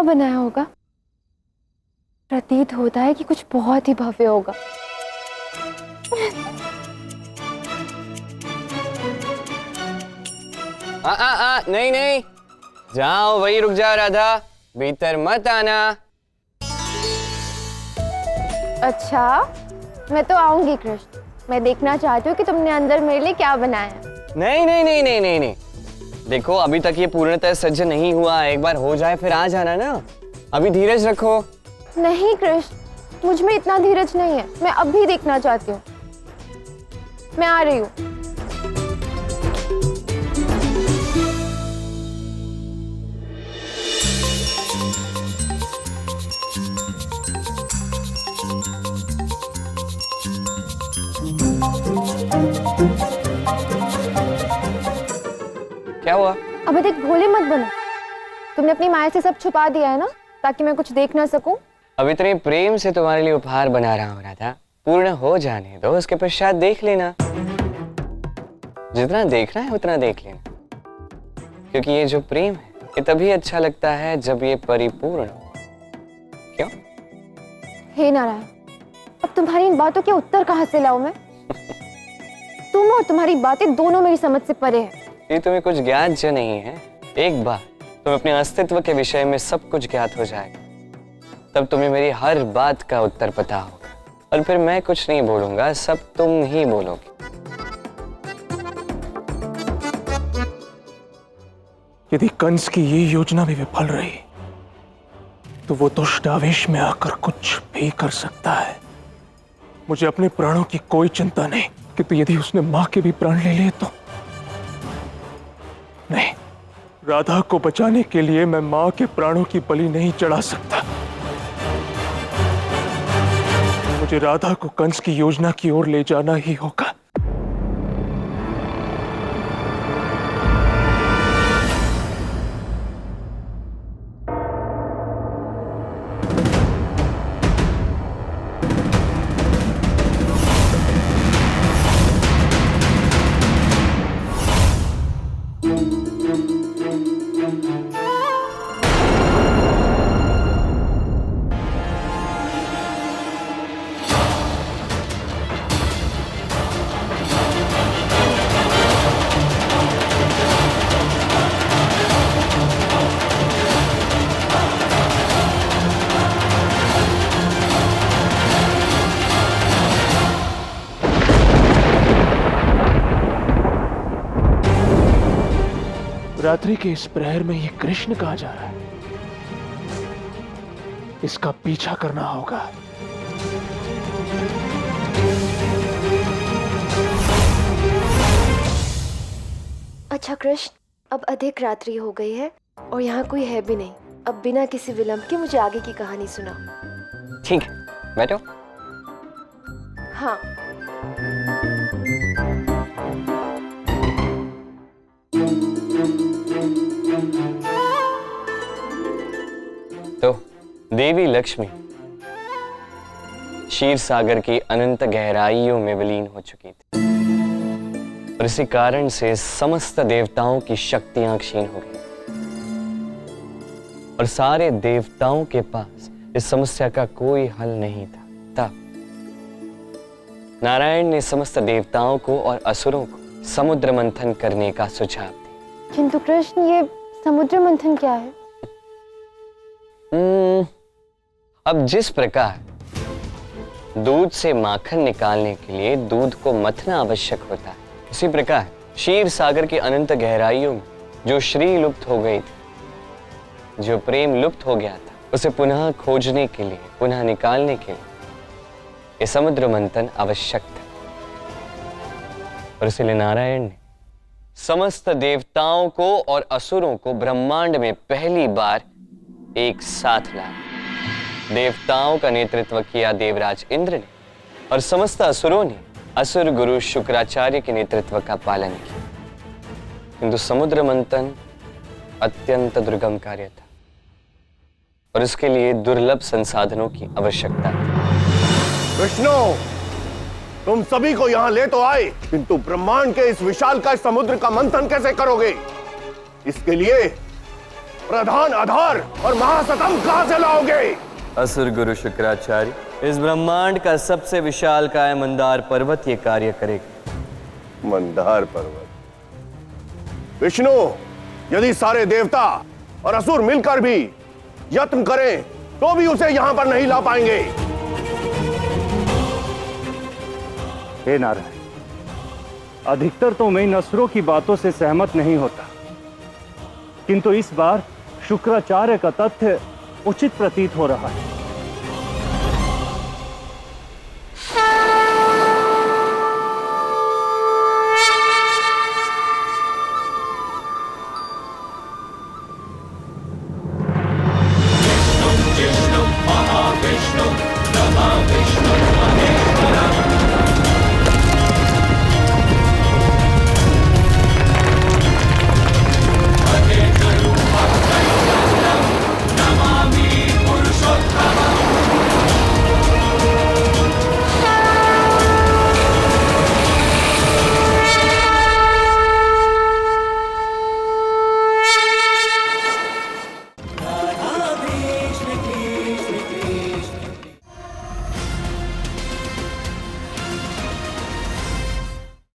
बनाया होगा? प्रतीत होता है कि कुछ बहुत ही भव्य होगा। नहीं नहीं, जाओ वही रुक जाओ राधा, भीतर मत आना। अच्छा, मैं तो आऊंगी कृष्ण। मैं देखना चाहती हूँ कि तुमने अंदर मेरे लिए क्या बनाया। नहीं नहीं नहीं नहीं नहीं नहीं, देखो अभी तक ये पूर्णतः सज्ज नहीं हुआ, एक बार हो जाए फिर आ जाना ना। अभी धीरज रखो। नहीं कृष्ण, मुझ में इतना धीरज नहीं है। मैं अभी देखना चाहती हूँ। मैं आ रही हूँ। क्या हुआ? अब अधिक भोले मत बनो। तुमने अपनी माया से सब छुपा दिया है ना, ताकि मैं कुछ देख ना सकूं। अब इतने प्रेम से तुम्हारे लिए उपहार बना रहा हूँ राधा, पूर्ण हो जाने दो, उसके पश्चात देख लेना। जितना देखना है उतना देख लेना, क्योंकि ये जो प्रेम है ये तभी अच्छा लगता है जब ये परिपूर्ण हो। क्यों? हे नारायण, अब तुम्हारी इन बातों के उत्तर कहाँ से लाऊं मैं? तुम और तुम्हारी बातें दोनों मेरी समझ से परे है। ये तुम्हें कुछ ज्ञात जो नहीं है। एक बार तुम अपने अस्तित्व के विषय में सब कुछ ज्ञात हो जाएगा, तब तुम्हें मेरी हर बात का उत्तर पता होगा, और फिर मैं कुछ नहीं बोलूंगा, सब तुम ही बोलोगे। यदि कंस की ये योजना भी विफल रही तो वो दुष्ट आवेश में आकर कुछ भी कर सकता है। मुझे अपने प्राणों की कोई चिंता नहीं, किंतु यदि उसने मां के भी प्राण ले लिए तो नहीं। राधा को बचाने के लिए मैं मां के प्राणों की बलि नहीं चढ़ा सकता। मुझे राधा को कंस की योजना की ओर ले जाना ही होगा। रात्रि के इस प्रहर में ये कृष्ण कहाँ जा रहा है? इसका पीछा करना होगा। अच्छा कृष्ण, अब अधिक रात्रि हो गई है और यहाँ कोई है भी नहीं। अब बिना किसी विलंब के मुझे आगे की कहानी सुनाओ। ठीक है, बैठो। हाँ। तो देवी लक्ष्मी क्षीर सागर की अनंत गहराइयों में विलीन हो चुकी थी, और इसी कारण से समस्त देवताओं की शक्तियां क्षीण हो गई, और सारे देवताओं के पास इस समस्या का कोई हल नहीं था। तब नारायण ने समस्त देवताओं को और असुरों को समुद्र मंथन करने का सुझाव दिया। किंतु कृष्ण, ये समुद्र मंथन क्या है? अब जिस प्रकार दूध से माखन निकालने के लिए दूध को मथना आवश्यक होता है, उसी प्रकार क्षीर सागर की अनंत गहराइयों में जो श्री लुप्त हो गई थी, जो प्रेम लुप्त हो गया था, उसे पुनः खोजने के लिए, पुनः निकालने के लिए ये समुद्र मंथन आवश्यक था। और इसलिए नारायण ने समस्त देवताओं को और असुरों को ब्रह्मांड में पहली बार एक साथ लाया। देवताओं का नेतृत्व किया देवराज इंद्र ने, और समस्त असुरों ने असुर गुरु शुक्राचार्य के नेतृत्व का पालन किया। किंतु समुद्र मंथन अत्यंत दुर्गम कार्य था, और इसके लिए दुर्लभ संसाधनों की आवश्यकता थी। विष्णु, तुम सभी को यहां ले तो आए, किंतु ब्रह्मांड के इस विशाल का समुद्र का मंथन कैसे करोगे? इसके लिए प्रधान आधार और महासतम कहां से लाओगे? असुर गुरु शुक्राचार्य, इस ब्रह्मांड का सबसे विशाल काय मंदार पर्वत ये कार्य करेगा। मंदार पर्वत। विष्णु, यदि सारे देवता और असुर मिलकर भी यत्न करें तो भी उसे यहां पर नहीं ला पाएंगे। हे नारायण, अधिकतर तो मैं इन असुरों की बातों से सहमत नहीं होता, किंतु इस बार शुक्राचार्य का तथ्य उचित प्रतीत हो रहा है।